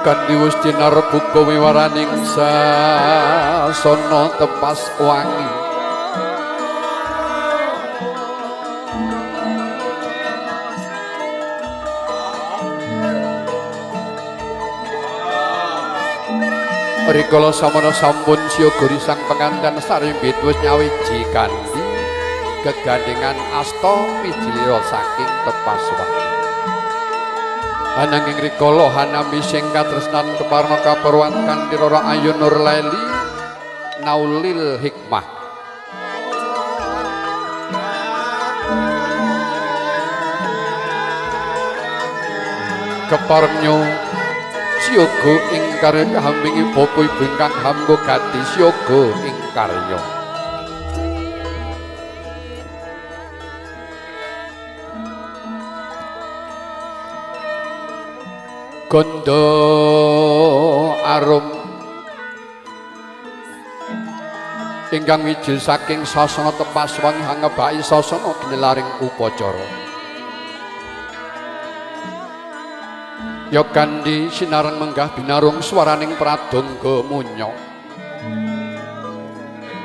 Kandi Gusti narbuka wiwaraning sasana tepas wangi rikala samana sampun siyaga risang penganten sarimbit wis nyawiji kanthi gegandhengan asta wijilira saking tepas wangi. Ananging rikala hanami sing katresnan keparna kaperwan kanthi Rara Ayu Nur Laili naulil hikmah keparnyo siyaga ing karya kahampingi bapa ibu ingkang hamga gati siyaga ing karya Gondo arum ingkang wijil saking sasana tepas wangi hangebaki sasana ginelaring upacara ya kanthi sinareng menggah binarung swaraning pradangga munya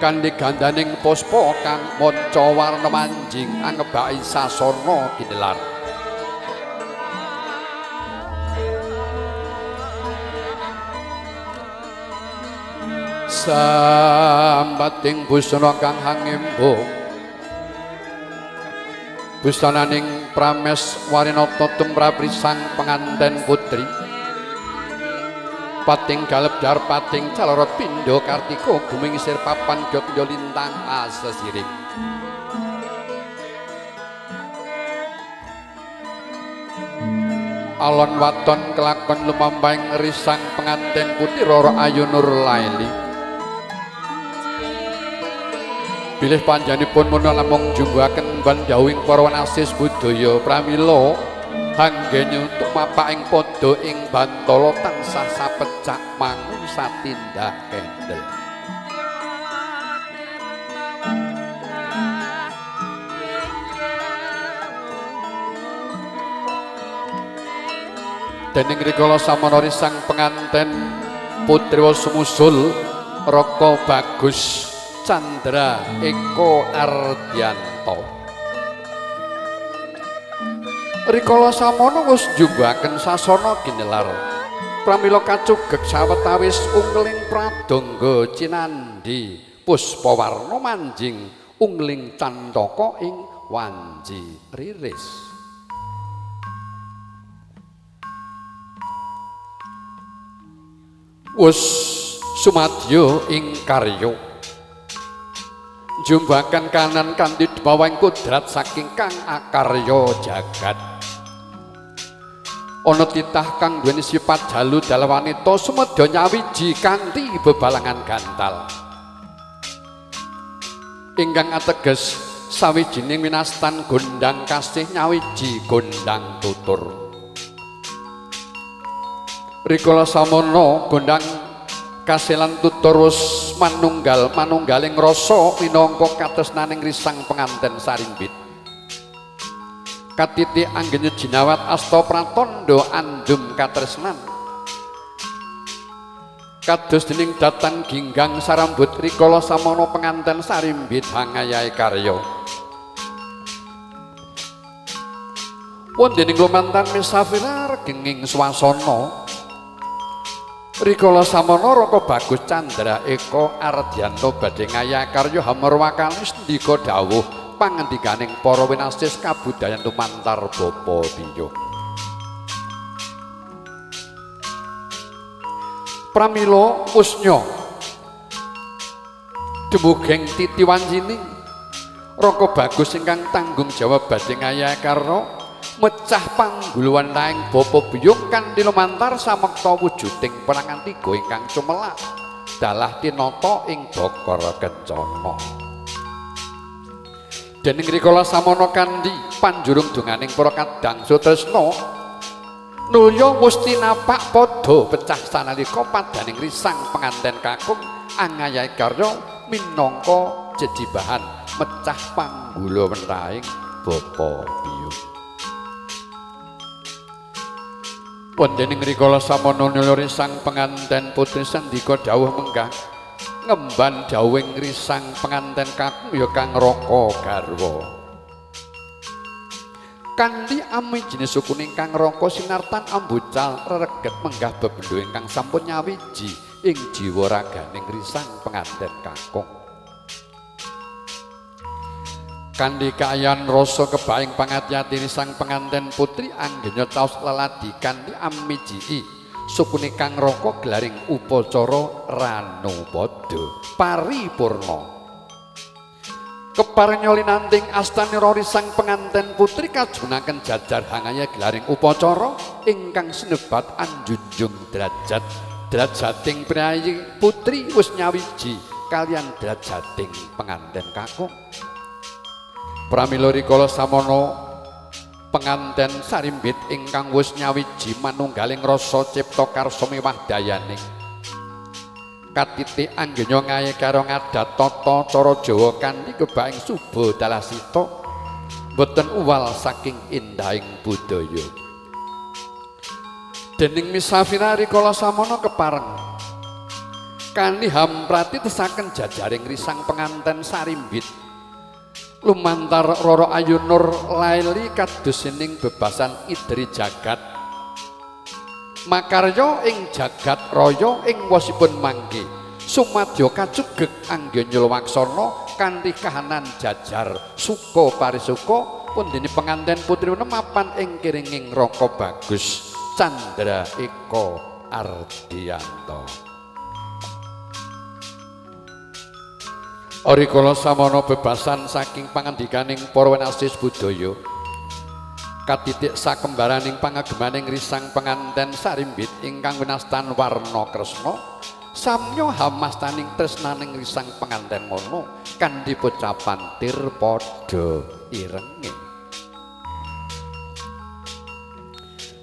kanthi gandaning puspa kang maca warna manjing hangebaki sasana ginelaring sambating busana kang hangembung busananing prames warinata tumrapri sang penganten putri pating galep darpating calorot pindha kartika guming sir papan jogja lintang asesiring alon waton kelakon lumampahing risang penganten putri Rara Ayu Nur Laili bilih panjenenganipun menawa namung jumbuhaken bandhawing para wanasis budaya pramila hanggenya tumapak ing pada ing bantala tansah sapecak mangun satindak kendel dening rikala samana risang penganten putri sumusul Raka Bagus Candra Eko Ardianto rikala samana wis jumbahaken sasana ginelar pramila kacugek sawetawis ungling pradangga cinandhi puspawarna manjing ungling cantaka ing wanji riris wis sumadya ing karya jumbakan kanan kanthi bawang kudrat saking kang akarya jagat ana titah kang duweni sifat jalu dalam wanita sumedya nyawiji kanthi bebalangan gantal ingkang ateges sawijining winastan gondang kasih nyawiji gondang tutur rikala samana gondang kasilan tutur wis manunggaling rasa minangka katresnaning risang penganten sarimbit katiti anggene jinawat asta pratandha andum katresnan kados dening datan ginggang sarambut rikala samana penganten sarimbit hangayahe karya wondening lumantan misafirar genging swasana rikala samana Raka Bagus Candra Eko Ardianto badhe ngayahi karya hamarwakalis ndika dawuh pangendikaning para winasis kabudayan lumantar bapa biyo pramila usnya dumugeng titi wanjini Raka Bagus ingkang tanggung jawab badhe ngayahi karya mecah pangguluhan laing bapa biyung kanthi lumantar samekta wujuding perangan tiga ingkang cumelak dalah tinata ing Bakar Kencana dening rikala samana kanthi panjurung donganing para kadang sutresna nulya musti napak padha pecah sanalika padaning risang penganten kakung angayahi karya minangka jejibahan mecah pangguluhan laing bapa biyung Wontening rikala samono nuluri sang penganten putri sandika dawuh menggah ngemban dawuhing risang penganten kakung ya Kang Raka garwa. Kanthi ami jenis sukuning Kang Raka sinartan ambucal rereget menggah bebendho ingkang sampun nyawiji ing jiwa raganing risang penganten kakung. Kanthi kayan rasa kebaing pangatyati risang penganten putri anggenya taos leladi kanthi amijii sukune Kang Raka gelaring upacara Ranapada paripurna. Kepareng nyolinanting astanira risang penganten putri kajunaken jajar hangaya gelaring upacara ingkang sinebat anjunjung drajating priyayi putri wis nyawiji kaliyan drajating penganten kakung. Pramila rikala samono penganten sarimbit ingkang wis nyawiji manunggaling rasa cipta karsa miwah dayaning katiti anggenya ngaye karo ngadat tata cara Jawa kanthi kebaing suba dalasita boten uwal saking indahing budaya. Dening misafira rikala samono kepareng kanthi hamprati tesaken jajaring risang penganten sarimbit lumantar Rara Ayu Nur laili kadosening bebasan idri jagat makarya ing jagat raya ing wasipun mangke sumadya kacugeg anggenyo laksana kanthi kahanan jajar suka parisuka pundene penganten putri mapan ing kiringing Raka Bagus Candra Eka Ardiyanto. Rikala samono bebasan saking pangandikaning para wanasis budaya katitik sakembaraning pangagemaning risang penganten sarimbit ingkang winastan warna kresna samya hamastaning tresnaning risang penganten mono kanthi pocapan tir padha irenge.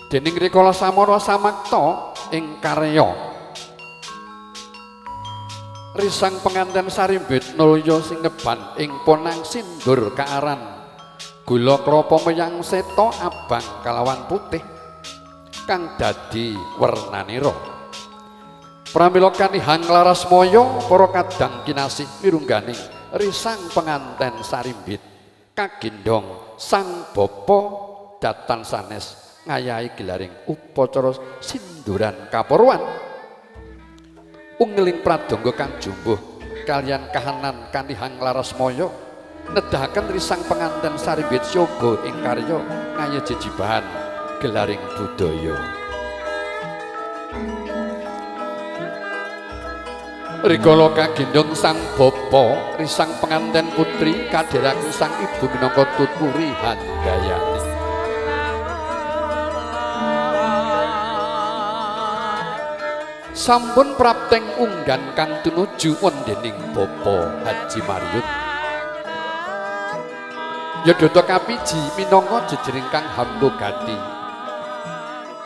Dening rikala samono samakta ing karya risang penganten sarimbit nulya singeban ing ponang sindur kaaran gula klapa meyang seta abang kalawan putih kang dadi wernanira. Pramila kanihang laras moyo para kadang kinasih mirungganing risang penganten sarimbit kagendhong sang bapa datan sanes ngayahi gelaring upacara sinduran kapuruan. Unggeling pradangga kang jumbuh kaliyan kahanan kanihang laras moyo nedahaken risang penganten sarimbit syoga ing karya ngayejejibahan gelaring budaya. Rikala kagendhong sang bapa risang penganten putri kadheraken sang ibu minangka tuturi handayani. Sampun prapteng unggan kang tumuju wondening Bapa Haji Maryut. Yadata kapiji minangka jejering kang hambogati.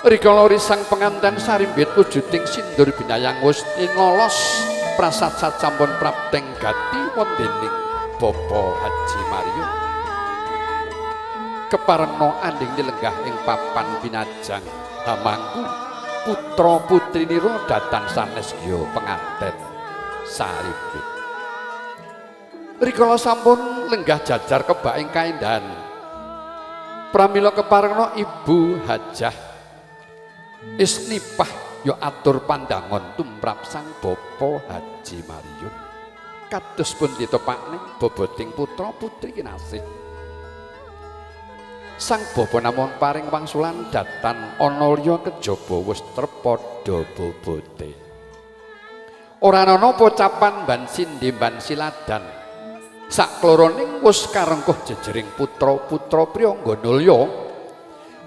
Rikala risang penganten sarimbit wujuding sindur binayang wus lolos prasat sampun prapteng gati wondening Bapa Haji Maryut. Keparena anding dilenggah ing papan pinajang hamangku putra putri nira datan sanes ya penganten sarimbit. Rikala sampun lenggah jajar kebaing kaendahan pramila keparengna Ibu Hajah Isnipah ya atur pandangon tumrap sang Bapa Haji Maryut kados pun ditepakne boboting putra putri kinasih. Sang bapa namung paring wangsulan datan ana liya kejaba wis trepada bobote. Ora ana pocapan ban sindhe ban siladan. Sakloroning wis karengkuh jejering putra-putra Priyanganulya.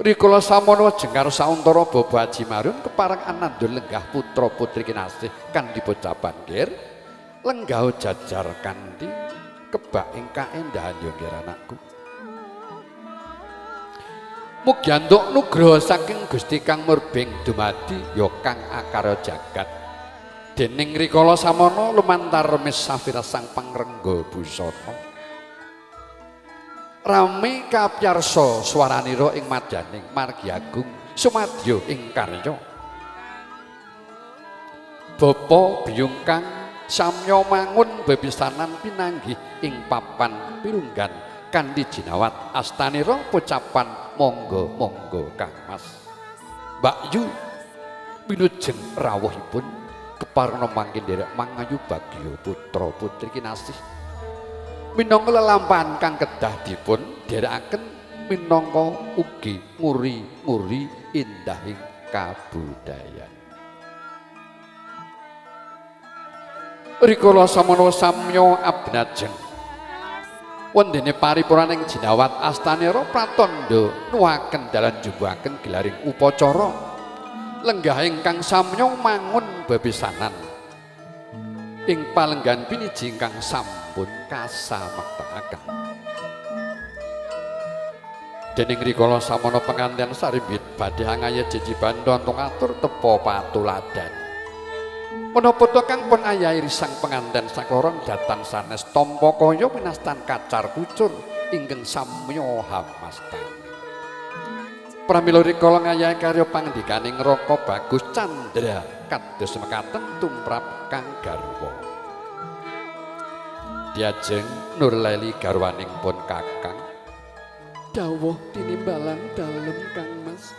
Rikala samono jengkar sauntara Bapa Haji Maryut kepareng anandha lenggah putra putri kinasih kanthi pocapan nggir lenggah jajar kanthi kebak ing kaendahan ya nggih anakku. Mugi antuk nugraha saking Gusti Kang Murbeng dumadi ya kang akara jagat. Dening rikala samono lumantar remis safira sang pangrengga busana. Rame kapyarsa swaranira ing madyaning margi agung sumadyo ing karya bapa biyung kang samya mangun bebisanan pinanggih ing papan pirunggan kanthi jinawat astanira pocapan monggo Kang Mas. Mbak Yu winujeng rawuhipun keparna mangkin nderek mangayu bagya putra putri kinasih minangka lelampahan kang kedah dipun dherekaken minangka ugi nguri-nguri indahing kabudayan. Rikala samana samya abnajeng wondene paripuraning jinawat astanira pratandha nuwaken dalan jumbahaken gelaring upacara lenggah ingkang samya mangun bebisanan ing palenggan piniji ingkang sampun kasamektakaken. Dening rikala samana penganten sarimbit badhe angaya jejiban tonton atur tepa patuladan. Menapa to kang pun ayahi risang penganten sakloron datan sanes tampa kaya winastan kacar kucur inggih samya hamastan. Pramila rikala ngayahi karya pangandikaning Raka Bagus Candra kados mekaten tumrap kang garwa. Diajeng Nurleli garwaning pun kakang dawuh tinimbalan dalem Kang Mas.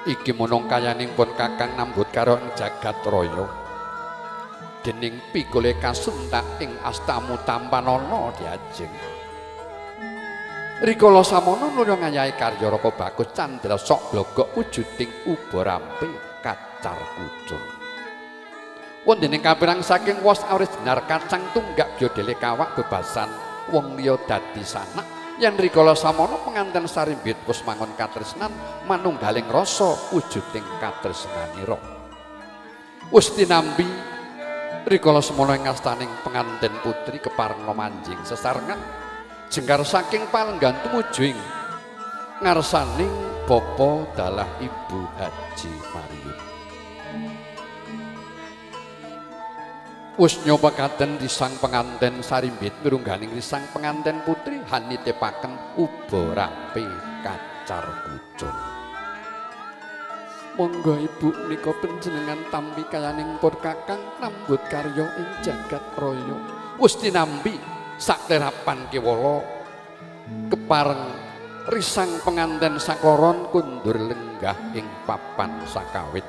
Iki munung kayaning pun kakang nambut karo jagat raya dening pikule kasuntak ing astamu tampanana diajeng rikala samana nulya ngayahi karya Raka Bagus Candra sok blogok wujuding uba rampe kacar kucur wondening kapirang saking wos awris dinar kacang tunggak gyodele kawak bebasan wong liya dadi sanak yen rikala samana penganten sarimbit wis mangun katresnan manunggaling rasa wujuding katresnanira wis tinambi rikala semana ing astaning penganten putri keparna manjing sesarengan jengkar saking palenggan tumuju ing ngarsaning bapa dalah Ibu Haji Mariun wis nyoba kaden risang penganten sarimbit mirungganing risang penganten putri hanitepaken uba rampe kacar kucur. Monggo Ibu nika panjenengan tampi kayaning pun kakang nambut karya ing jagat raya. Wis tinambi sakterapan kewala kepareng risang penganten sakloron kundur lenggah ing papan sakawit.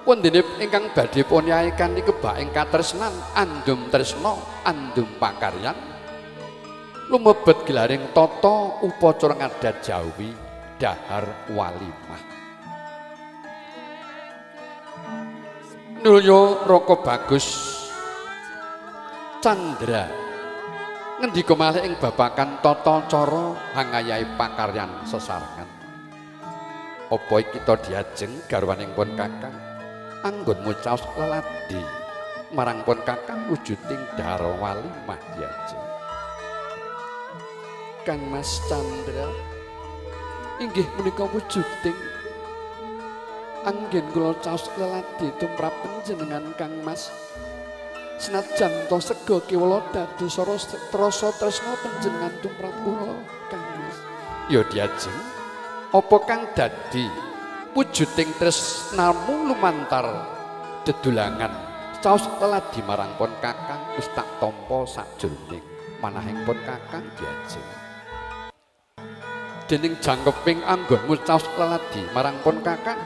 Wondene ingkang badhe punyahe kanthi kebak ing katresnan andum tresna andum pakaryan lumebet gelaring tata upacara ngadat Jawi dahar walimah. Nulya Raka Bagus Candra ngendika malih ing babagan tata cara hangayahi pakaryan sesarengan. Apa iki kita diajeng garwaning pun kakang anggon mucaos leladi marang pun kakang wujuding dara walimah diajeng. Kang Mas Candra inggih menika wujuding anggen kula caos leladi tumrap panjenengan Kang Mas. Senajan to sega kewala dadi trasa tresna panjenengan tumrap kula Kang Mas. Ya diajeng apa kang dadi wujuding tresnamu lumantar dedulangan caos leladi marang pun kakang wis tak tampa sajroning manahing pun kakang diajeng. Dening jangkeping anggonmu caos leladi marang pun kakang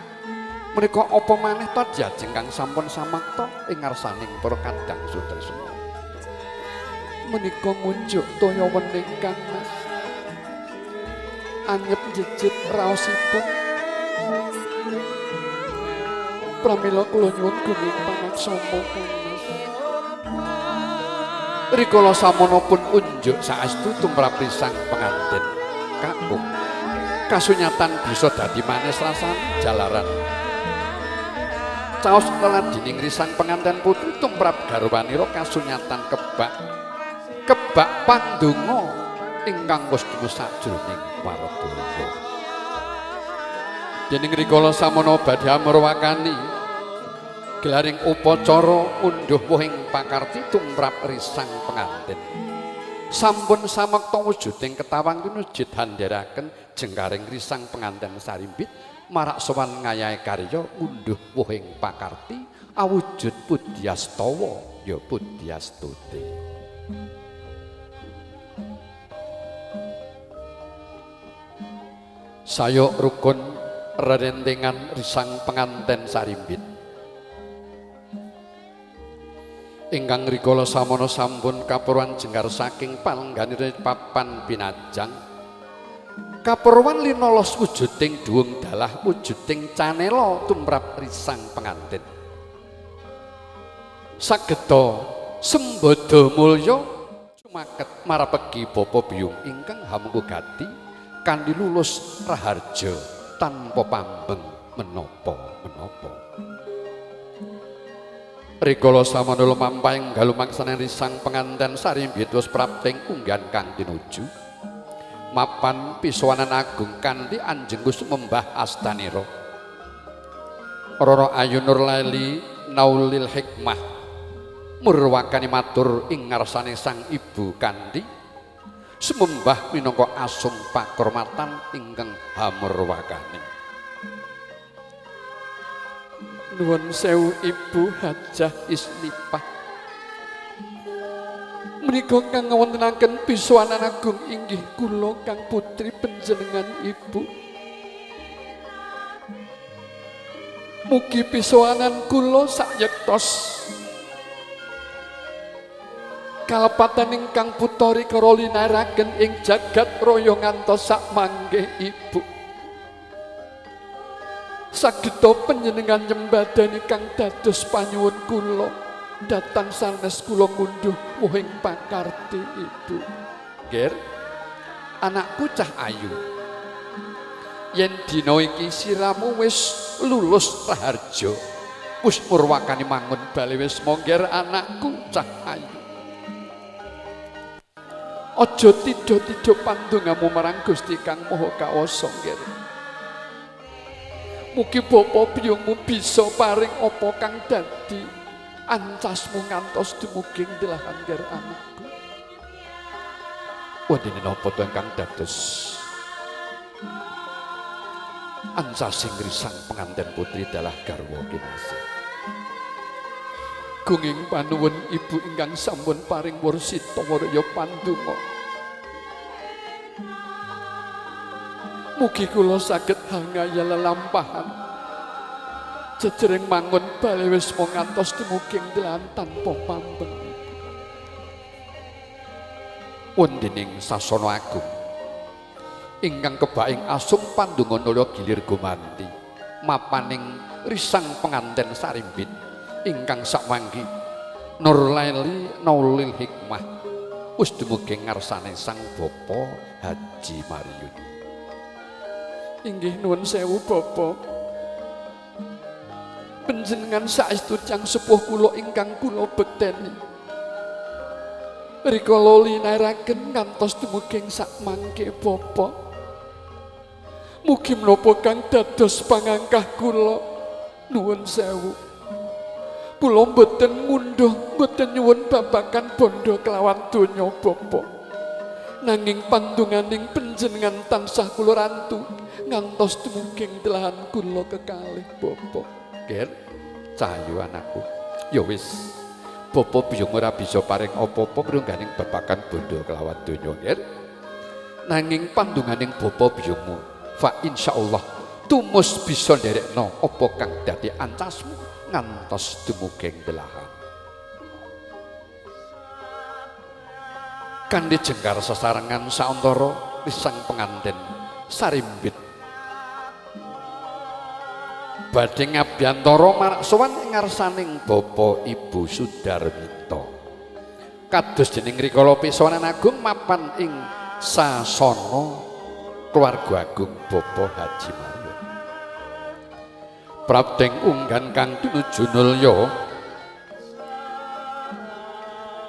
menika apa maneh to diajeng kang sampun samakta ing ngarsaning para kadang sutresna. Menika ngunjuk toya wening Kang Mas. Anyep jejit raosipun. Pramila kula nyuwun guming pangaksama Kang Mas. Rikala samana pun unjuk saestu tumrap risang penganten kakung. Kasunyatan bisa dadi manis rasane jalaran caos leladining risang penganten putri tumrap garwanira kasunyatan kebak pandonga ingkang wis tuwus sajroning warga. Dening rikala samana badhe amrawakani gelaring upacara unduh wohing pakarti tumrap risang penganten sampun samekta wujuding ketawang pinuji tandharaken jengkaring risang penganten Sarimbit marak sowan ngayahe karya ngunduh wohing pakarti awujud Pudyastawa ya Pudyastuti. Sayuk rukun rerentengan risang penganten Sarimbit ingkang rikala samana sampun kapurwan jengkar saking palengganipun papan binajang kapurwan linolos wujuding duwung dalah wujuding canela tumrap risang penganten sageta sembada mulya cumaket marapegi bapa biyung ingkang hamugati kanthi lulus raharja tanpa pambeng menapa-menapa. Rikala samana lumampahing galumangsaning risang penganten Sarimbit wis prapting unggan kang tinuju mapan pisuwanan agung kanthi anjenggus membah astanira. Rara Ayu Nur Laili Naulil Hikmah murwakani matur ing ngarsane sang ibu kanthi sumembah minangka asung pakurmatan ingkang hamurwakani. Nuwun sewu Ibu Hajah Isnipah. Menika kang ngawontenaken pisuwanan agung inggih kula kang putri panjenengan Ibu. Mugi pisuwanan kula sayektos kalepatan ingkang putari karo linaraken ing jagat raya ngantos sak manggih Ibu. Sageta panjenengan nyembadani kang dados panyuwun kula datang sanes kula ngunduh wohing pakarti Ibu. Ger, anakku cah ayu. Yen dina iki siramu wis lulus raharja, wis murwakani mangun bali wis mongger anakku cah ayu. Aja tidha-tidha pandongamu marang Gusti Kang Maha Kawasa nggih. Mugi bapa biyungmu bisa paring apa kang dadi ancasmu ngantos dumuging delahan nggih anakku. Wondene napa to kang dados ancasing risang penganten putri dalah garwa kinasih. Gunging panuwun Ibu ingkang sampun paring warsita warya pandonga. Mugi kula saged hangaya lelampahan jejering mangun bali wis mung ngantos dumuging dalan tanpa pambeng. Wondening sasana agung ingkang kebaing asung pandonga nulya gilir gumanti mapaning risang penganten Sarimbit ingkang sakwanggi Nur Laili Naulil Hikmah wis dumuging ngarsane sang bapa Haji Mariun. Inggih nuwun sewu Bapa. Panjenengan saestu tiyang sepuh kula ingkang kula bekteni. Rikala linaraken ngantos dumuging sak mangke Bapa. Mugi menapa kang dados pangangkah kula nuwun sewu. Kula mboten ngunduh, mboten nyuwun babagan bondo kelawan donya Bapa. Nanging pandonganing panjenengan tansah kula rantu ngantos dumuging delahan kula kekalih Bapa. Ger, cahayu anakku. Ya wis, Bapa biyung ora bisa paring apa-apa mrungganing babagan bondo kelawan donya, Ger. Nanging pandonganing Bapa biyungmu, fa insyaallah tumus bisa nderekno apa kang dadi ancasmu ngantos dumuging delahan. Kanthi jengkar sesarengan sauntara risang penganten Sarimbit badhe ngabyantara marak sowan ing ngarsaning Bapa Ibu Sudarmita. Kados dening rikala pisanan agung mapan ing sasana keluarga agung Bapa Haji Mariun. Prapting unggan kang tinuju nulya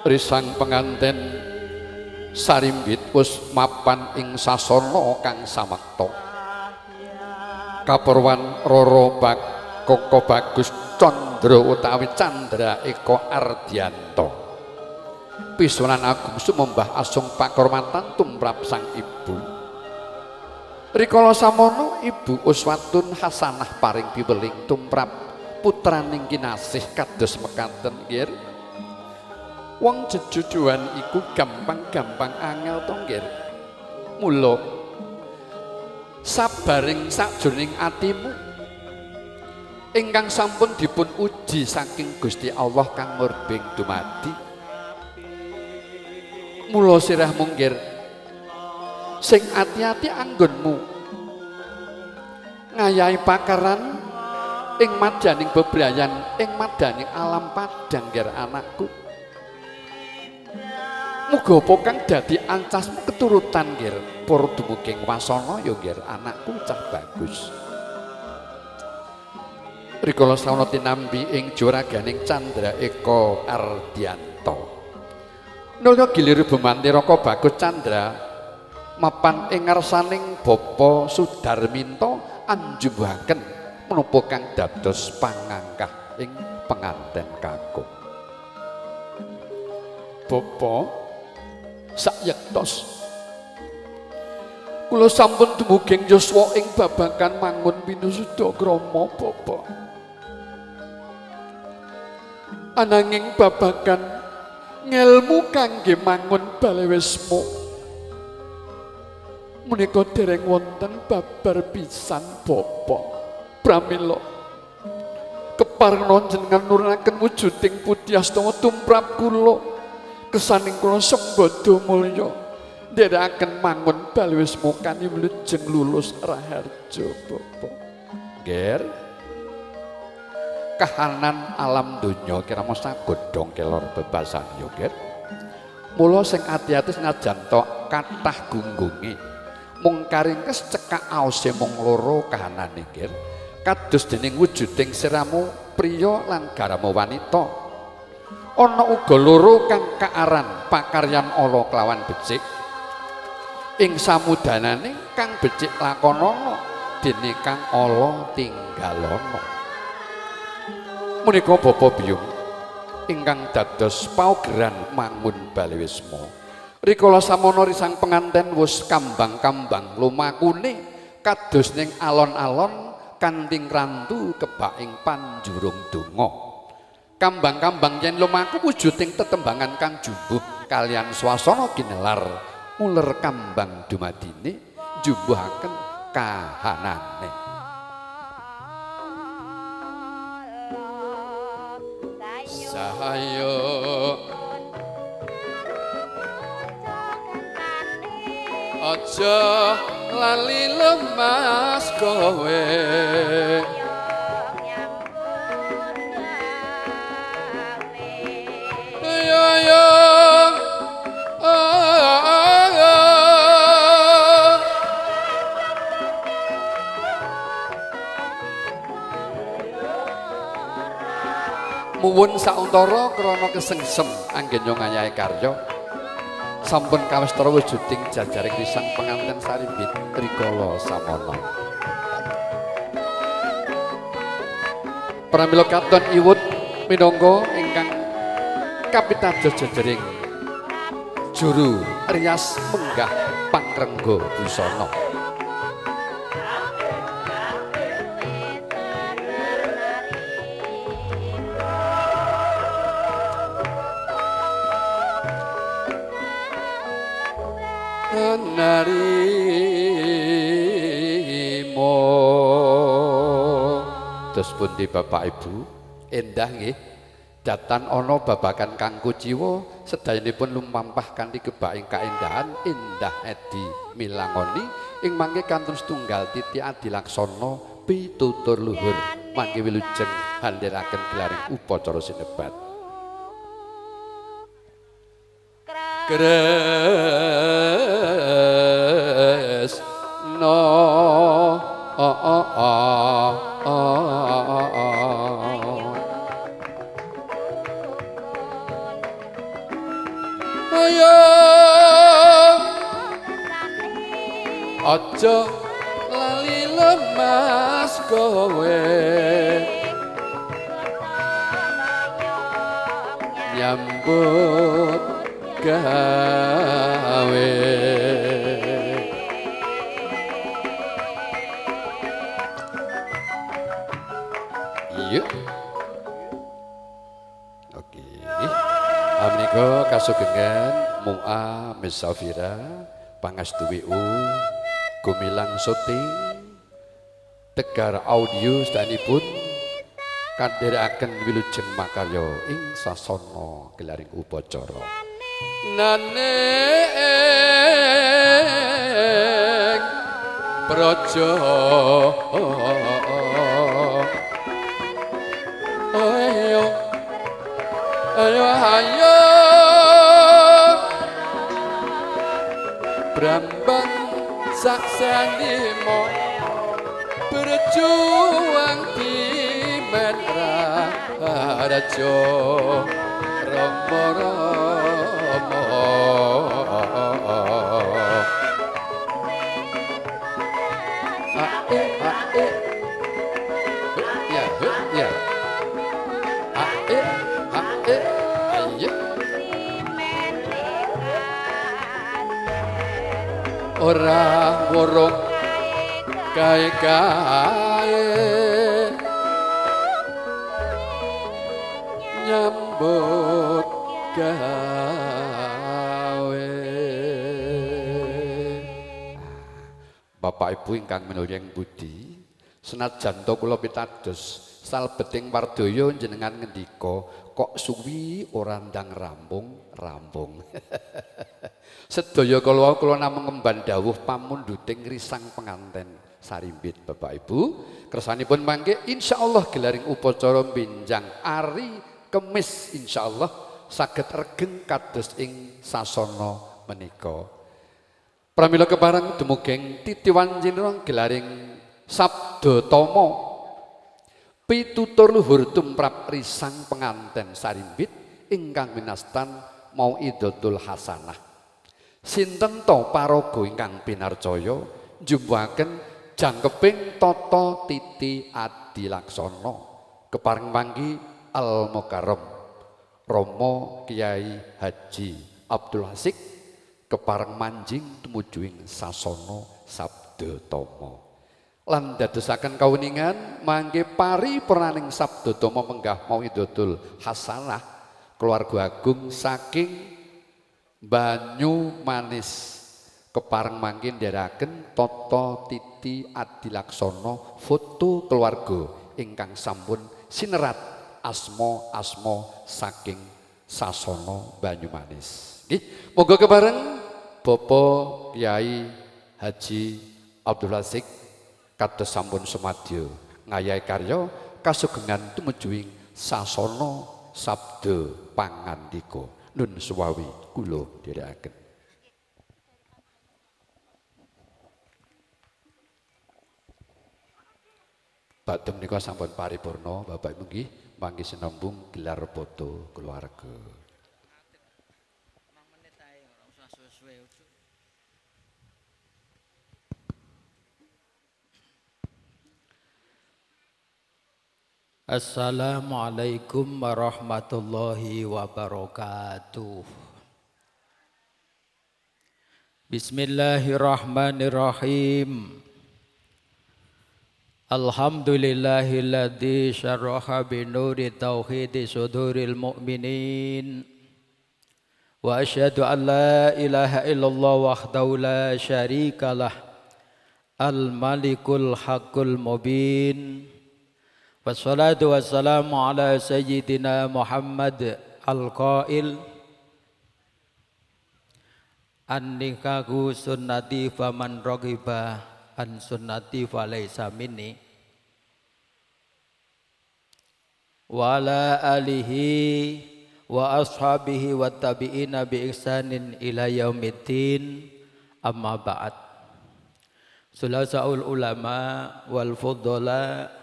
risang penganten Sarimbit wis mapan ing sasana kang samakta. Kapurwan Roro Koko Bagus Candra utawi Candra Eka Ardianto pisunan agung sumembah asung pakurmatan tumrap sang ibu. Rikala samono ibu uswatun hasanah paring piweling tumrap putraning kinasih kados mekaten nggih. Wong jejujuan iku gampang-gampang angel to nggih. Mula sabaring sakjroning atimu ingkang sampun dipun uji saking Gusti Allah kang murbing dumadi. Mula sirah munggir sing ati-ati anggonmu ngayahi pakaran ing madyaning bebrayan ing madaning alam padang nggih anakku. Muga apa kang dadi ancasmu keturutan nggih para dumuging wasana ya nggih anakku cah bagus. Rikala sawana tinambi ing juraganing Candra Eka Ardianto. Nulya gilir bumantira Raka Bagus Candra mapan ing ngarsaning Bapa Sudarminto anjumbaken menapa kang dados pangangkah ing penganten kakung. Bapa sayektos kula sampun dumuging yuswa ing babagan mangun pinusudha krama Bapa. Ananging babagan ngelmu kangge mangun balewismu menika dereng wonten babar pisan Bapa. Pramila kepareng jenengan nurunaken wujuding Pudyastama tumrap kula kesaning kula sembada mulya nderekaken mangun balewismu kani wilujeng lulus raharja Bapa. Nggih. Kahanan alam donya kirama sagodhong kelor bebasan ya nggih. Mula sing ati-ati senajan to kathah gunggunge mung karingkes cekak aose mung loro kahanane nggih. Kados dening wujuding siramu priya lan garamu wanita. Ana uga loro kang kaaran pakaryan ala kelawan becik. Ing samudanane kang becik lakonana dene kang ala tinggalana. Menika Bapa Biyung ingkang dados paugeran mangun balewisma. Rikala samono risang penganten wis kambang-kambang lumakune kados ning alon-alon kanthi ngrantu kebak ing panjurung donga. Kambang-kambang yen lumaku wujuding tetembangan kang jumbuh kalian swasana ginelar uler kambang dumadine jumbuhaken kahanane. Sahayo aja lali lemas kowe yo muwun sauntara krana kesengsem anggenyo ngayahi karya sampun kawistara wujuding jajaring risang penganten sarimbit rikala samana. Pramila katon iwut minangka ingkang kapitados jajaring juru rias menggah pangrengga busana. Narimo terus pundi Bapak Ibu endah nggih datan ana babagan kang kuciwa sedayanipun lumampah kanthi kebaking kaendahan endah edi milangoni ing mangke kantun setunggal titi adilaksana pitutur luhur mangke wilujeng handheraken gelaring upacara sinebat. Kresna ayo aja lali lemas kowe nyambut gawe. Iya. Oke. Menika kasugengan Mu'a Misafira Pangastu WU Gumilang Syuting Tegar Audio sedanipun kadhiraken wilujeng makarya ing sasana gelaring upacara naning praja ayo ayo ayo Brambang saksanimo berjuang di menra raja Rama-Rama ae ya ya ae ayo ora worong kae-kae nyambut gawe. Bapak Ibu ingkang minulya budi, senajan to kula pitados salbeting wardaya jenengan ngendika kok suwi ora ndang rampung. Sedaya kula namung ngemban dawuh pamunduting risang penganten sarimbit Bapak Ibu. Kersanipun mangke insyaallah gelaring upacara benjang ari Kemis insyaallah saged regeng kados ing sasana menika. Pramila kepareng dumugeng titiwan jinrong gelaring Sabda Tama pitutur luhur tumrap risang penganten sarimbit ingkang winastan Mau'idatul Hasanah. Sinten to paraga ingkang pinarcaya njumbuhaken jangkeping tata titi adilaksana kepareng manggi Al-Mukarram Rama Kiai Haji Abdul Hasik kepareng manjing tumuju ing sasana Sabda Tama lan dadosaken kawuningan mangke paripurnaning Sabda Tama menggah Mau'idatul Hasanah keluarga agung saking Banyumanis kepareng mangke ndherekaken tata titi adilaksana foto keluarga ingkang sampun sinerat asma saking sasana Banyumanis. Nggih, moga kepareng Bapak Kyai Haji Abdul Hasik kados sampun sumadyo ngayahi karya kasugengan tumuju ing sasana sabda pangandika. Nun suwawi kula dherekaken. Badhe menika sampun paripurna Bapak Ibu nggih mangke sinambung gelar foto keluarga. Assalamualaikum warahmatullahi wabarakatuh. Bismillahirrahmanirrahim. Alhamdulillahilladzi syarraha binuri tauhidi suduril mu'minin. Wa asyhadu an la ilaha illallah wahdahu la syarikalah. Al-malikul haqqul mubin. Wassalatu wassalamu ala sayyidina Muhammad al-qail an-nikahu sunnati faman raghiba an sunnati falaysa minni wa ala alihi wa ashabihi wa tabi'ina bi ihsanin ila yaumiddin amma ba'd. Sulasaul ulama wal fudhala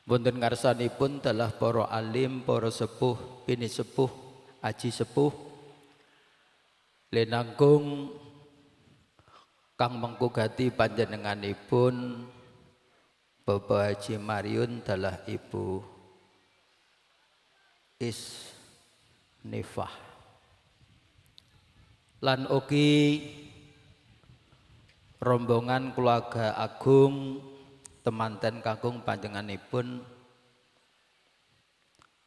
wonten ngarsanipun telah para alim, para sepuh, bini sepuh, aji sepuh lenangkung kang mengkugati panjenenganipun Bapak Haji Mariun telah Ibu Isnifah. lan ugi rombongan keluarga agung temanten kakung panjenenganipun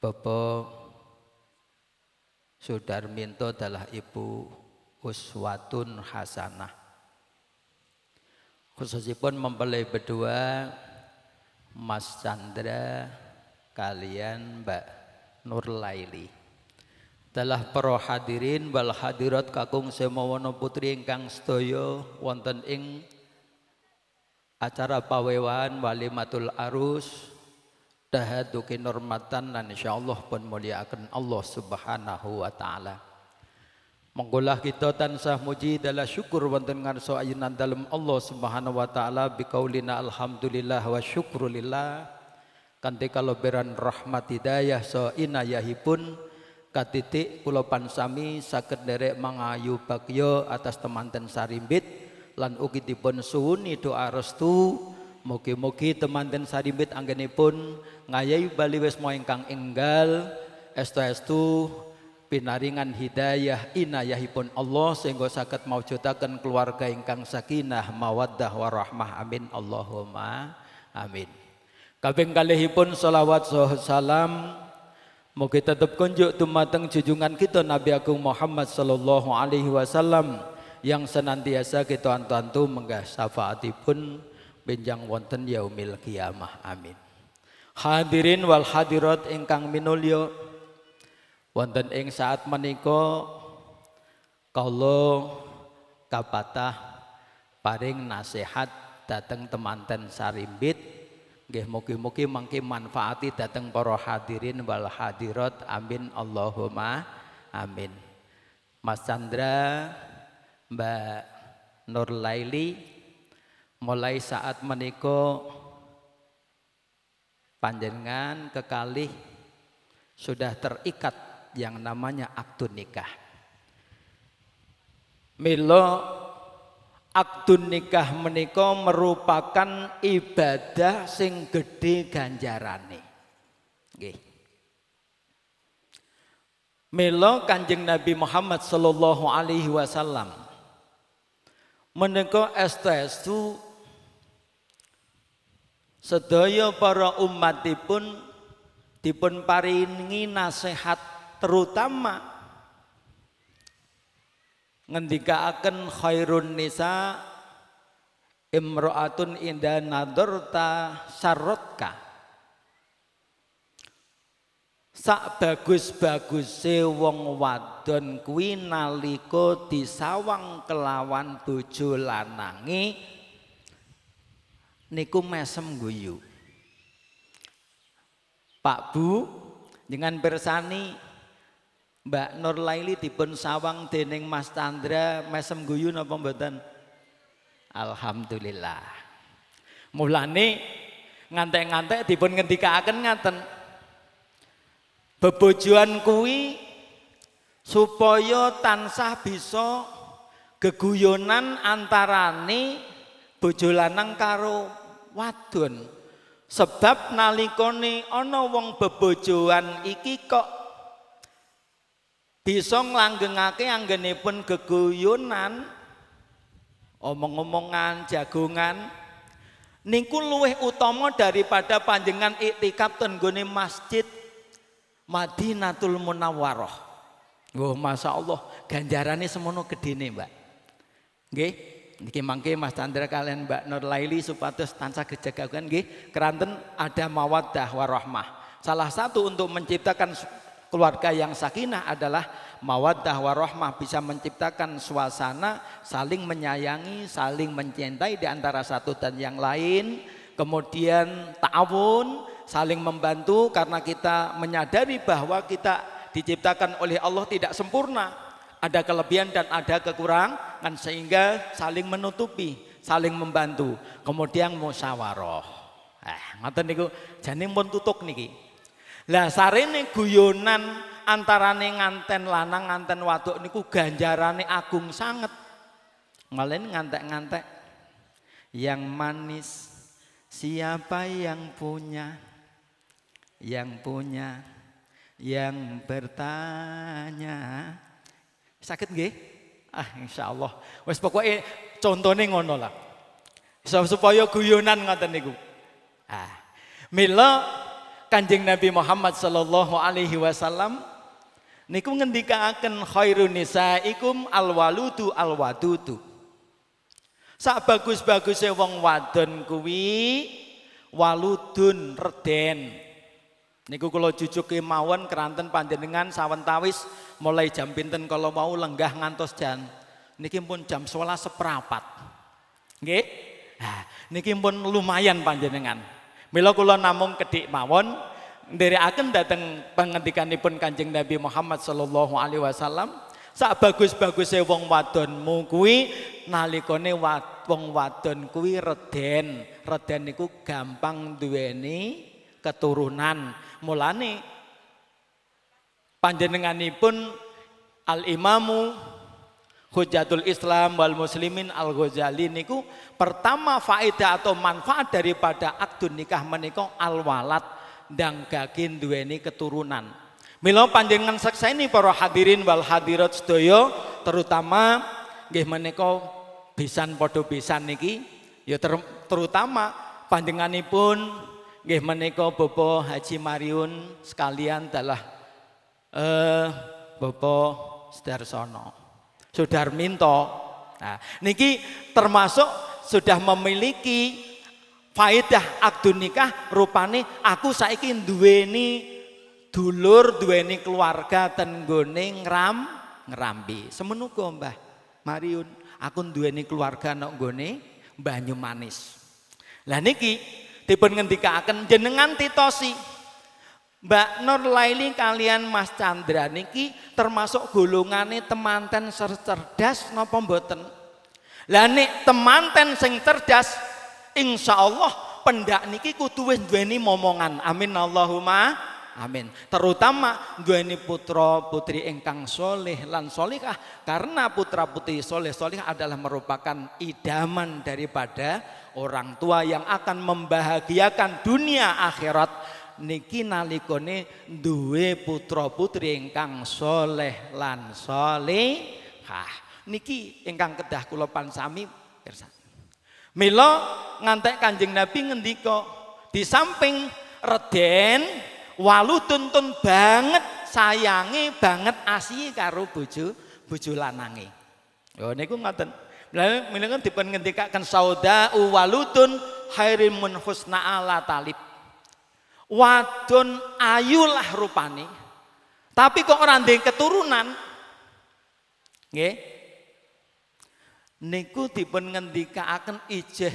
Bapak Sudarminto adalah ibu uswatun hasanah. Khususipun mempelai berdua Mas Chandra kalian Mbak Nurlaili. Dalah para hadirin wal hadirat kakung semono putri ingkang sedaya wonten ing acara pawewan walimatul arus dahaduki normatan dan insyaallah pun muliakan Allah Subhanahu wa taala. Menggolah kita tansah muji dalah syukur wonten ngarsa ayunan dalem Allah Subhanahu wa taala biqaulina alhamdulillah wa syukrulillah kanthi kaloberan rahmat hidayah so inayahipun katitik kula pansami saged nderek mangayu bagya atas temanten sarimbit lan ugi dipun suwuni doa restu mugi-mugi temanten sarimbit anggenipun ngayahi bali wisma ingkang enggal estu-estu pinaringan hidayah inayahipun Allah sehingga saged mawujudaken keluarga ingkang sakinah mawaddah warahmah amin Allahumma amin. Kaping kalihipun sholawat salam mugi tetep kunjuk dumateng junjungan kita Nabi Agung Muhammad sallallahu alaihi wasallam yang senantiasa kita antu-antu menggah syafaatipun benjang wonten yaumil kiamah amin. Hadirin wal hadirat ingkang minulya wonten ing saat menika kula kapatah paring nasihat dateng temanten sarimbit nggih mugi-mugi mangke manfaati dateng para hadirin wal hadirat amin Allahumma amin. Mas Chandra, Mbak Nurlaili, mulai saat menika panjenengan kekalih sudah terikat yang namanya akdun nikah. Mila akdun nikah menika merupakan ibadah sing gedhe ganjarane. Nggih. Mila Kanjeng Nabi Muhammad sallallahu alaihi wasallam menika estu sedaya para umatipun dipun paringi nasihat terutama ngendikaaken khairun nisa imra'atun inda nadharta syarratka. Sak bagus-baguse wong wadon kuwi nalika disawang kelawan bojo lanange niku mesem guyu. Pak Bu dengan bersani Mbak Nurlaili dipun sawang dening Mas Chandra mesem guyu napa mboten? Alhamdulillah. Mulane ngantek-ngantek dipun ngendikaaken ngaten. Bebojoan kuwi supaya tansah bisa geguyonan antarane bojo lanang karo wadon. Sebab nalikane ana wong bebojoan iki kok bisa nglanggengake anggenipun geguyonan omong-omongan jagongan niku luwih utama daripada panjenengan iktikaf ten nggone masjid Madinatul Munawwarah. Oh, Masya Allah ganjarane semono gedene Mbak. Nggih, niki mangke Mas Chandra kalian Mbak Nurlaili supados tansah gejagan nggih keranten ada mawaddah warahmah. Salah satu untuk menciptakan keluarga yang sakinah adalah mawaddah warahmah, bisa menciptakan suasana saling menyayangi, saling mencintai di antara satu dan yang lain. Kemudian ta'awun, saling membantu karena kita menyadari bahwa kita diciptakan oleh Allah tidak sempurna, ada kelebihan dan ada kekurangan sehingga saling menutupi, saling membantu. Kemudian musyawarah. Ngoten niku jane pun tutuk niki. Lah sarene guyonan antarane nganten lanang nganten waduk niku ganjarane agung sanget. Ngalen ngantek-ngantek yang manis siapa yang punya, yang bertanya. Sakit nggih? Insyaallah. Wis pokoke contone ngono lah. Supaya guyonan ngoten niku. Mila Kanjeng Nabi Muhammad sallallahu alaihi wasallam niku ngendikaaken khairun nisaikum alwaludu alwadudu. Sak bagus-baguse wong wadon kuwi waludun reden. Niku kula jujuke mawon keranten panjenengan sawentawis mulai jam pinten kalau mau lenggah ngantos jan niki pun jam 11 seprapat. Nggih? Niki pun lumayan panjenengan. Mila kula namung kedik mawon nderekaken dhateng pangendikanipun Kanjeng Nabi Muhammad sallallahu alaihi wasallam, sak bagus-baguse wong wadonmu kuwi nalikane wong wadon kuwi reden. Reden niku gampang duweni keturunan. Mulane panjenenganipun Al-Imamu Hujjatul Islam wal Muslimin Al-Ghazali niku pertama faedah atau manfaat daripada akdun nikah menika al-walad ndanggaken duweni keturunan. Mila panjenengan sakseni para hadirin wal hadirat sedaya terutama nggih menika besan padha besan niki ya terutama panjenenganipun nggih menika Bapak Haji Mariun sekalian adalah Bapak Sudarsono Sudarminto. Nah, niki termasuk sudah memiliki faedah akdun nikah rupane aku saiki duweni dulur, duweni keluarga ten nggone ngrambi. Semenuga Mbah Mariun, aku duweni keluarga nang nggone Banyumanis. Lah niki dipun ngendikaken jenengan titosi Mbak Nur Laili kalian Mas Chandra niki termasuk golongane temanten cerdas napa mboten? Lah nek temanten sing cerdas insyaallah pendak niki kudu wis duweni momongan. Amin Allahumma amin. Terutama duweni putra putri ingkang soleh lan solihah, karena putra putri soleh solihah adalah merupakan idaman daripada orang tua yang akan membahagiakan dunia akhirat. Niki nalikane duwe putra putri ingkang soleh lan solehah niki ingkang kedah kula pansami pirsa. Mila ngantek Kanjeng Nabi ngendika di samping reden waludun tun banget sayangi banget asihi karo bojo lanange. Yo niku ngoten. Mila kan dipun ngendikaken sauda'u waludun khairim min husna ala talib. Wadon ayulah rupane tapi kok ora ndek keturunan nggih niku dipun ngendikaaken ijeh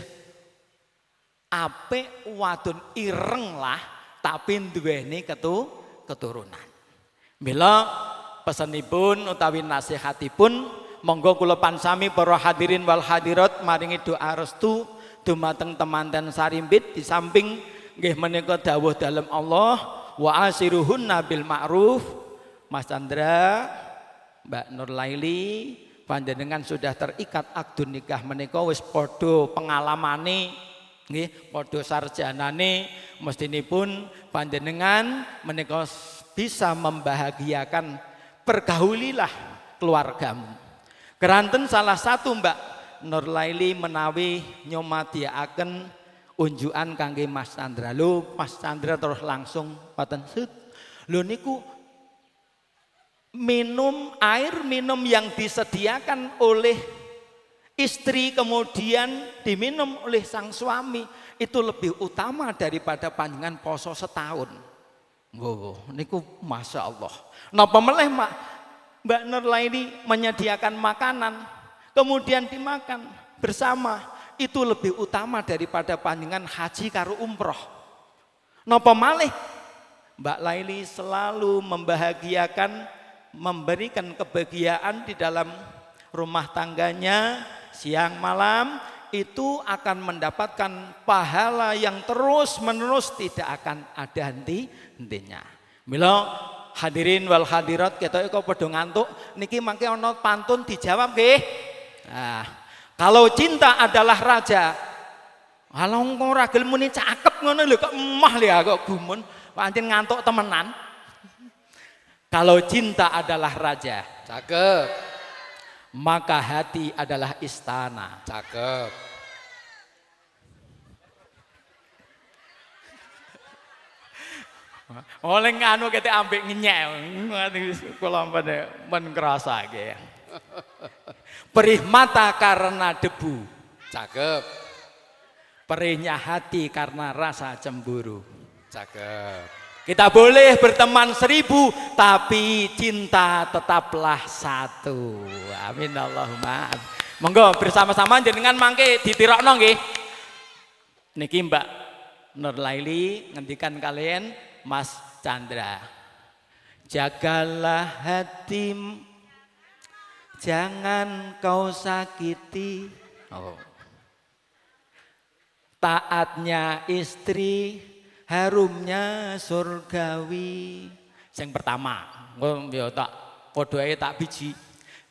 apik wadon ireng lah tapi duweni keturunan. Mila pesenipun utawi nasihatipun monggo kula pansami para hadirin wal hadirat maringi doa restu dumateng temanten sarimbit di samping nggih menika dawuh dalem Allah wa asiruhunna bil ma'ruf. Mas Chandra, Mbak Nur Laili panjenengan sudah terikat akdun nikah menika wis padha pengalamane nggih padha sarjanane mestinipun panjenengan menika bisa membahagiakan pergaulilah keluargamu. Keranten salah satu Mbak Nur Laili menawi nyomadiaken unjukan kangge Mas Chandra. Lho Mas Chandra terus langsung paten set. Lho niku air minum yang disediakan oleh istri kemudian diminum oleh sang suami itu lebih utama daripada panjenengan poso setahun. Niku Masya Allah. Napa meleh Mbak Nur Laili menyediakan makanan kemudian dimakan bersama itu lebih utama daripada panjenengan haji karo umroh. Napa malih Mbak Laili selalu membahagiakan, memberikan kebahagiaan di dalam rumah tangganya siang malam, itu akan mendapatkan pahala yang terus menerus tidak akan ada henti-hentinya. Mila hadirin wal hadirat ketoke kok padha ngantuk niki mangke ana pantun dijawab nggih. Nah, kalau cinta adalah raja, kalau engkau ragil muni cakep ngono lho kok emah lho kok gumun, pancen ngantuk temenan. Kalau cinta adalah raja, cakep. maka hati adalah istana. Cakep. Oleh nganu kita ambek ngenyek, kula men ngrasake. Perih mata karena debu, Cakep. perihnya hati karena rasa cemburu. Cakep. Kita boleh berteman 1000, tapi cinta tetaplah satu. Amin Allahumma. Monggo bersama-sama jenengan mangke ditirokno nggih. Niki Mbak Nurlaili ngendikan kalian Mas Chandra. Jagalah hatimu, jangan kau sakiti. Taatnya istri, harumnya surgawi. Yang pertama, yo tak podo ae tak biji.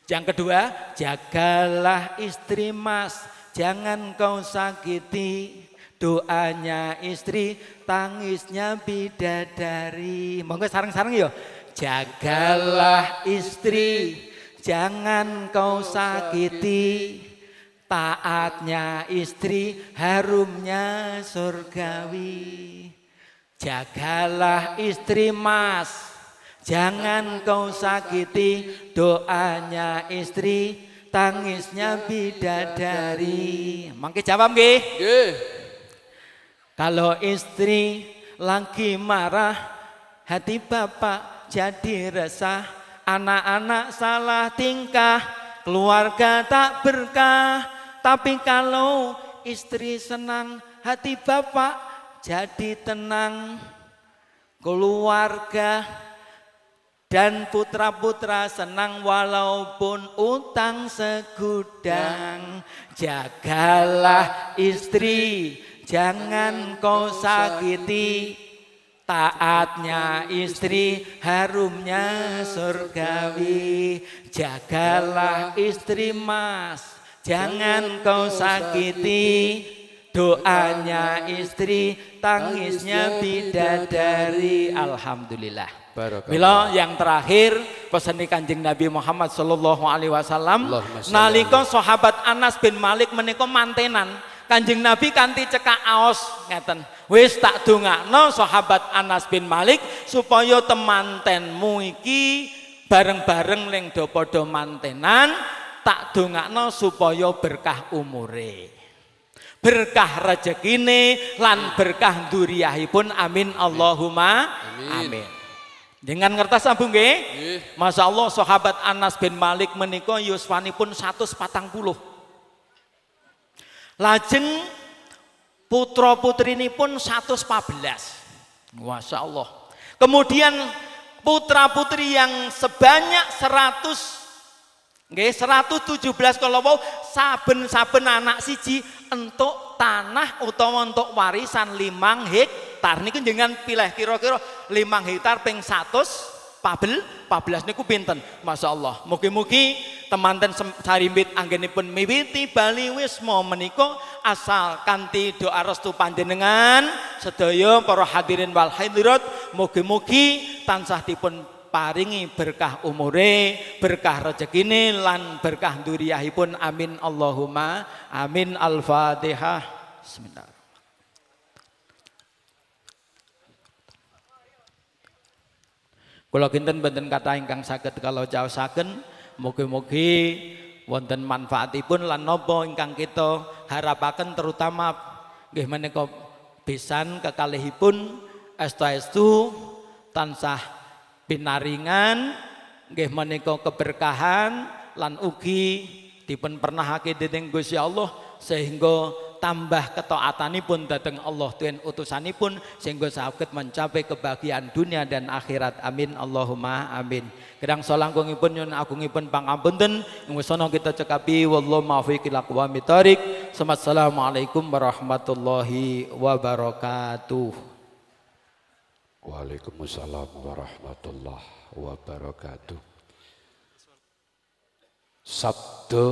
Yang kedua, jagalah istri Mas, jangan kau sakiti. Doanya istri, tangisnya bidadari. Monggo sareng-sareng yo. Jagalah istri, jangan kau sakiti. Taatnya istri, harumnya surgawi. Jagalah istri Mas, jangan kau sakiti. Doanya istri, tangisnya bidadari. Mangke jawab nggih. Nggih. Kalau istri lagi marah, hati bapak jadi resah. Anak-anak salah tingkah, keluarga tak berkah. Tapi kalau istri senang, hati bapak jadi tenang. Keluarga dan putra-putra senang walaupun utang segudang. Jagalah istri, jangan kau sakiti. Taatnya istri, harumnya surgawi. Jagalah istri Mas, jangan kau sakiti. Doanya istri, tangisnya bidadari. Alhamdulillah. Barakallah. Mila yang terakhir pesan Kanjeng Nabi Muhammad sallallahu alaihi wasallam nalika sahabat Anas bin Malik menika mantenan, Kanjeng Nabi kanthi cekak aos ngeten. Wis tak dongakno sahabat Anas bin Malik supaya temantenmu iki bareng-bareng ning do padha mantenan, tak dongakno supaya berkah umure. Berkah rezekine lan berkah dzurriyyahipun. Amin Allahumma amin. Dengan ngertos sambung nggih? Masya Allah sahabat Anas bin Malik menika yuswanipun 140. Lajeng putra putrinipun 114. Masya Allah. Kemudian putra putri yang sebanyak 117 kalau mau saben-saben anak siji entuk tanah utawa entuk warisan 5 hektar. Niku jenengan pilih kira-kira 5 hektar ping 100 14 niku pinten? Masya Allah. Mugi-mugi temanten sarimbit anggenipun miwiti bali wisma menika asal kanthi doa restu panjenengan sedaya para hadirin wal hadirat, mugi-mugi tansah dipun paringi berkah umure, berkah rezekine lan berkah dzurriyyahipun. Amin Allahumma amin. Al-Fatihah. Bismillah. Kula kinten boten kathah ingkang saged kalau caosaken, mugi-mugi wonten manfaatipun lan napa ingkang kita harapaken, terutama nggih menika pisan kekalihipun estu-estu tansah pinaringan nggih menika keberkahan lan ugi dipun pernahake dening Gusti Allah sehingga tambah ketaatanipun dhateng Allah tuwin utusanipun sehingga saged mencapai kebahagiaan dunia dan akhirat. Amin Allahumma amin. Kirang salangkungipun nyuwun agungipun pangapunten ingusana kita cekapi wallahu muwaffiq ila aqwamit thoriq. Assalamualaikum warahmatullahi wabarakatuh. Waalaikumsalam warahmatullahi wabarakatuh. Sabda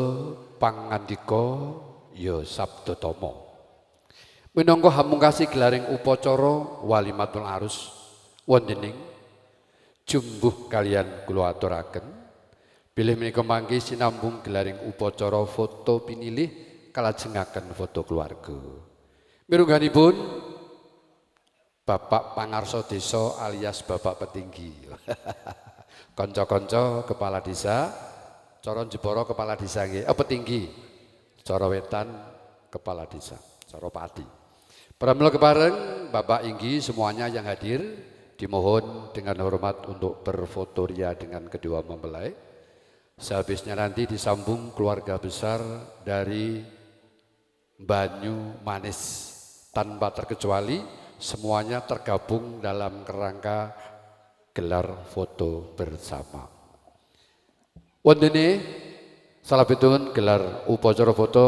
pangandika ya sabda tama. Minangka hamungkasi gelaring upacara walimatul arus wontening jumbuh kalian kula aturaken Bilih menika mangke sinambung gelaring upacara foto pinilih kalajengaken foto keluarga. Mirungganipun Bapak Pangarso Desa alias Bapak Petinggi. Kanca-kanca kepala desa, cara Jepara kepala desa nggih, petinggi. Cara wetan kepala desa, cara pati. Pramila kepareng Bapak Inggi semuanya yang hadir dimohon dengan hormat untuk berfoto ria dengan kedua mempelai. Sehabisnya nanti disambung keluarga besar dari Banyu Manis tanpa terkecuali semuanya tergabung dalam kerangka gelar foto bersama. Wondene salebetipun gelar upacara foto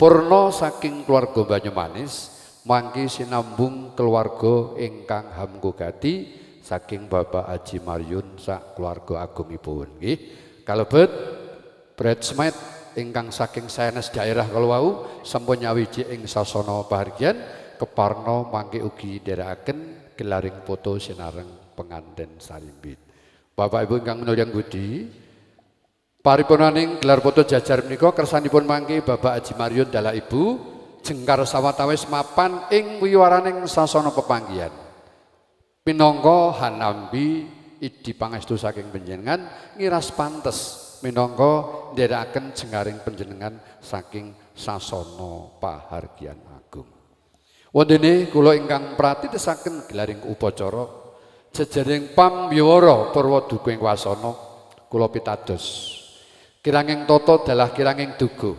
purna saking keluarga Banyu Manis mangke sinambung keluarga ingkang hamgugati saking Bapak Haji Maryun sak keluarga agungipun nggih. Kalebet bridesmaid ingkang saking sanes daerah kalawau sampun nyawiji ing sasana pahargyan keparna mangke ugi nderekaken gelaring foto sinareng penganten salimbit. Bapak Ibu ingkang minulya budi, paripurnaning gelar foto jajar menika kersanipun mangke Bapak Haji Maryun dalah Ibu jengkar sawatawis mapan ing wiwaraning sasana pepanggihan. Minangka hanambi idi pangestu saking panjenengan ngiras pantes minangka nderekaken jengaring panjenengan saking sasana pahargyan agung. Wondene kula ingkang pratitesaken gelaring upacara jejaring pambiwara Purwaduka ing wasana kula pitados kiranging tata dalah kiranging duga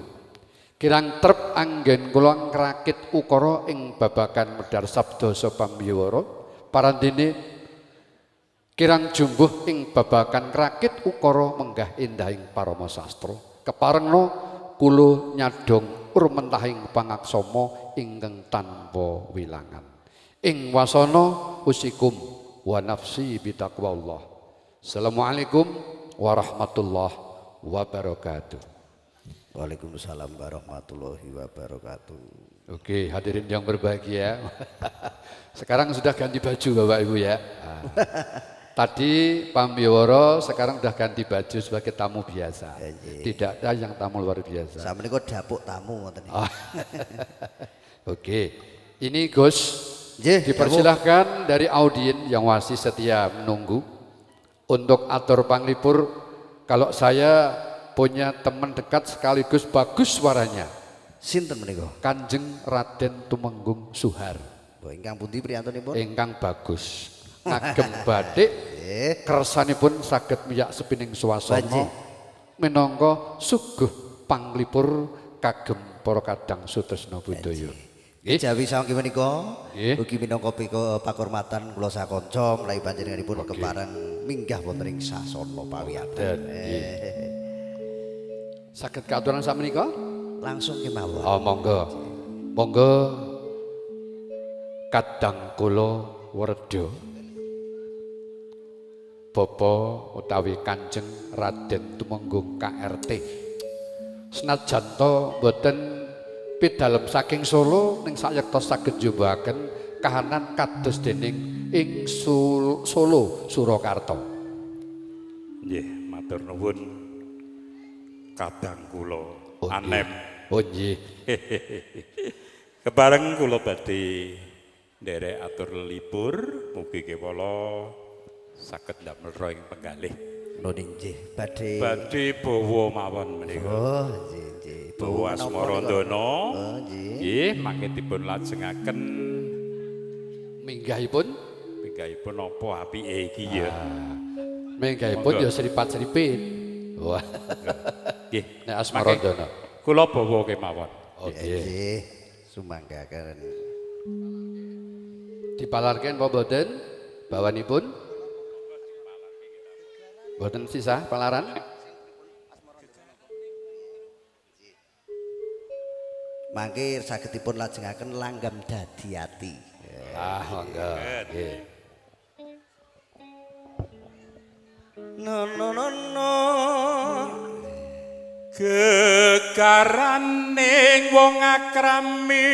kirang trep anggen kula ngrakit ukara ing babagan medhar sabda sa pambiwara parandene kirang jumbuh ing babakan rakit ukara menggah indahing parama sastra keparengna kula nyadong urmentahing pangaksama ingkang tanpa wilangan ing wasana usikum wa nafsi bitaqwallah. Assalamualaikum warahmatullahi wabarakatuh. Waalaikumsalam warahmatullahi wabarakatuh. Oke, hadirin yang berbahagia. Sekarang sudah ganti baju Bapak Ibu ya. Tadi pambiwara sekarang sudah ganti baju sebagai tamu biasa. Tidak ada yang tamu luar biasa. Sama ini kok dapuk tamu ngoten iki. Oke. Ini Gus dipersilahkan dari audien yang masih setia menunggu untuk atur panglipur. Kalau saya punya teman dekat sekaligus bagus suaranya. Sinten menika? Kanjeng Raden Tumenggung Suhar. Ingkang pundi priyantunipun? Ingkang bagus. Ngagem batik kersanipun saged miyak sepining swasana minangka suguh panglipur kagem para kadang sutresna budaya. Jawi saking menika ugi minangka pakurmatan kula sakanca mlayu panjenenganipun kepareng minggah wonten ing sasana pawiyaten. Saged kaaturan sakmenika? Langsung kemawon. Oh monggo. Monggo kadang kula werda Bapa utawi Kanjeng Raden Tumenggung KRT. Senajan to boten pidalem saking Solo ning sayekta saged njombaken kahanan kados dening ing Solo Surakarta. Nggih, matur nuwun kadang kula anem. Oh nggih. Kebareng kula badhe nderek atur lelipur mugi kewala saged ndamel ing penggalih. Nggih nggih badhe Bawa mawon menika. Oh nggih. Bawa Asmarandana. Oh nggih. Nggih, mangke dipun lajengaken Minggahipun apa apike iki ya. minggahipun ya seripat-seripit. Wah. Nggih, Nek Asmarandana. Kula bawa kemawon. Nggih. Sumanggaken. Dipalarken apa boten? Bawanipun? Boten sisa palaran? Mangke saged dipun lajengaken langgam dadi ati. Monggo. Nggih. No no no no. Gegaraning wong akrami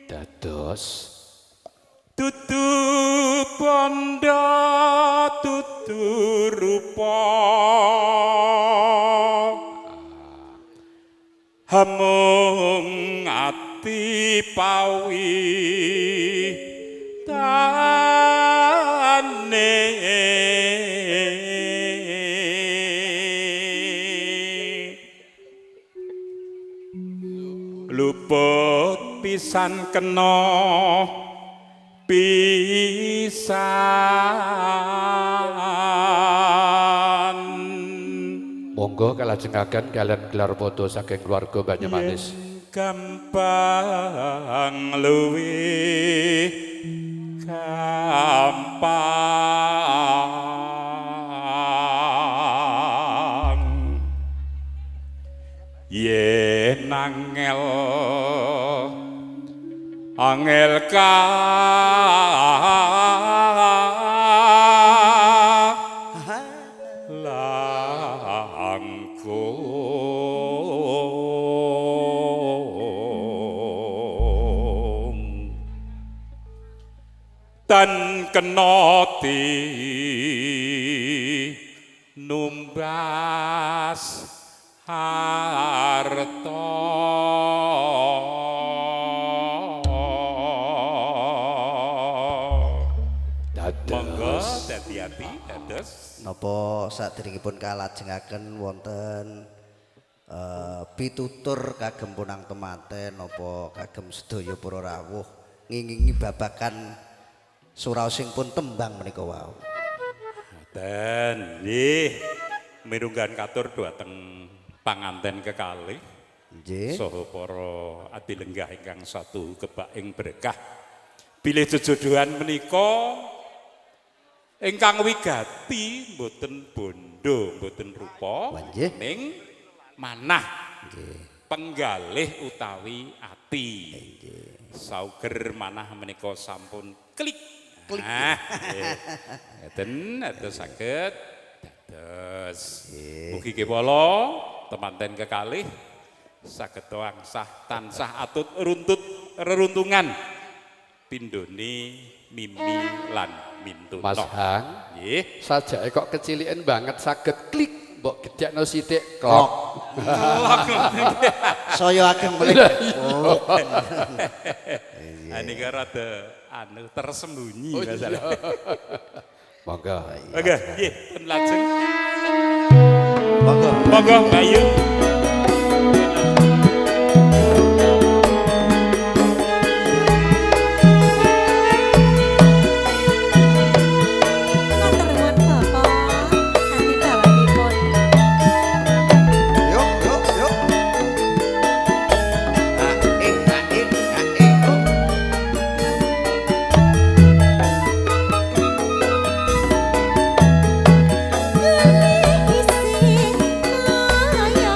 Dados tutu bondo tutu rupa rupa hamung ati pawi tane luput pisan kena pisan Monggo kalajengaken kalian gelar foto saking keluarga Banyumanis. gampang luwih gampang yen angel angel langkung tan kenoti numbas harta monggo hati-hati dados Napa saderengipun kalajengaken wonten pitutur kagem punang temanten napa kagem sedaya para rawuh ngingingi babagan suraosing pun tembang menika wau. dan nggih mirunggan katur dhumateng panganten kekalih Nggih. saha para adilenggah ingkang satu kebak ing berkah bilih jejodohan menika ingkang wigati mboten bondo mboten rupa Wah, nggih. ning manah penggalih utawi ati sauger manah menika sampun klik nah ngeten atus saged dados mugi kewala temanten kekalih saged tansah atut runtut reruntungan pindhone mimi lan mintuna Mas Hang, nggih sajake kok kecilikan banget saged klik mbok gedhekno sithik klok. Saya ageng melih. Ini rada tersembunyi masalah. Monggo. Oke, nggih, pun lajeng. Monggo. Monggo Bayu. Matur nuwun Bapak, kanthi dawanipun. Yuk, yuk, yuk. Yuk. Isi kaya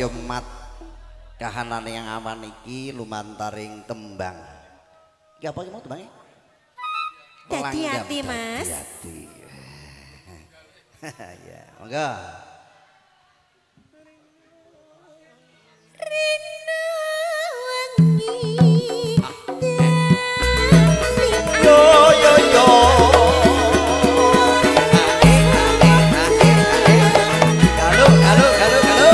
saya mat kahanane yang awan iki lumantaring tembang. Iki apa iki mau tembange? Hati-hati, Mas. Hati-hati. Ya, monggo. Yo yo yo. Halo halo halo halo.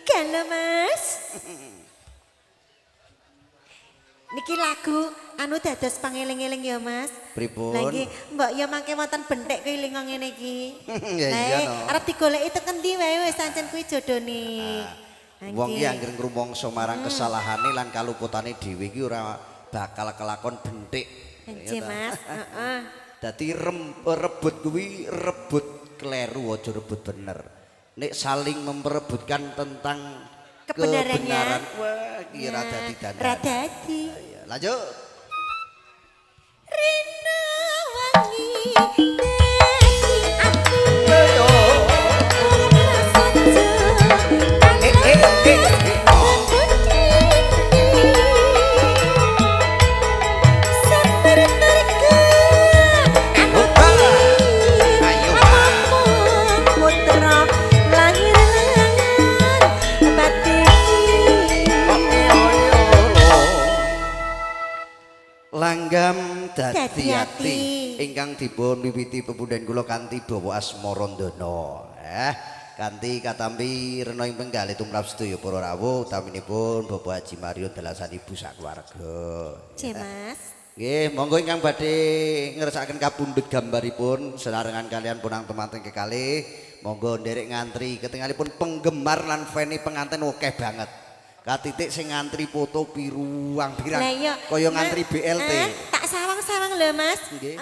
Galo Mas. Niki lagu anu dados pangeling-eling ya Mas. Pripun? Lagi mbok ya mangke wonten benthek kelinga ngene iki. Ya iya no. Arep digoleki teken ndi wae wis sancen kuwi jodone. Wong iki anggere ngrumangsa marang kesalahane lan kaluputane dhewe iki ora bakal kelakon benthik. Nggih Mas, heeh. Dadi rebut kuwi rebut kleru aja rebut bener. Nek saling memperebutkan tentang kebenaran, wah kira dadi dandan. Ra dadi. Lanjut. Rina wangi dadi aku. Langgam dadi ati Dadi-ati. ingkang dipun miwiti pepundhen kula kanthi bawa asma Randana. Kanthi katampi rena ing penggalih tumrap sedaya para rawuh utaminipun Bapak Haji Mario dalasan ibu sakeluarga. Nggih Mas. Nggih, monggo ingkang badhe ngersakaken kapundhut gambaripun senarengan kalian punang temanten kekalih. Monggo nderek ngantri ketingalipun penggemar lan fani pengantin akeh banget. Katitik sing ngantri foto pirang-pirang Lah iya. kaya ngantri BLT. Tak sawang-sawang lho Mas. Nggih.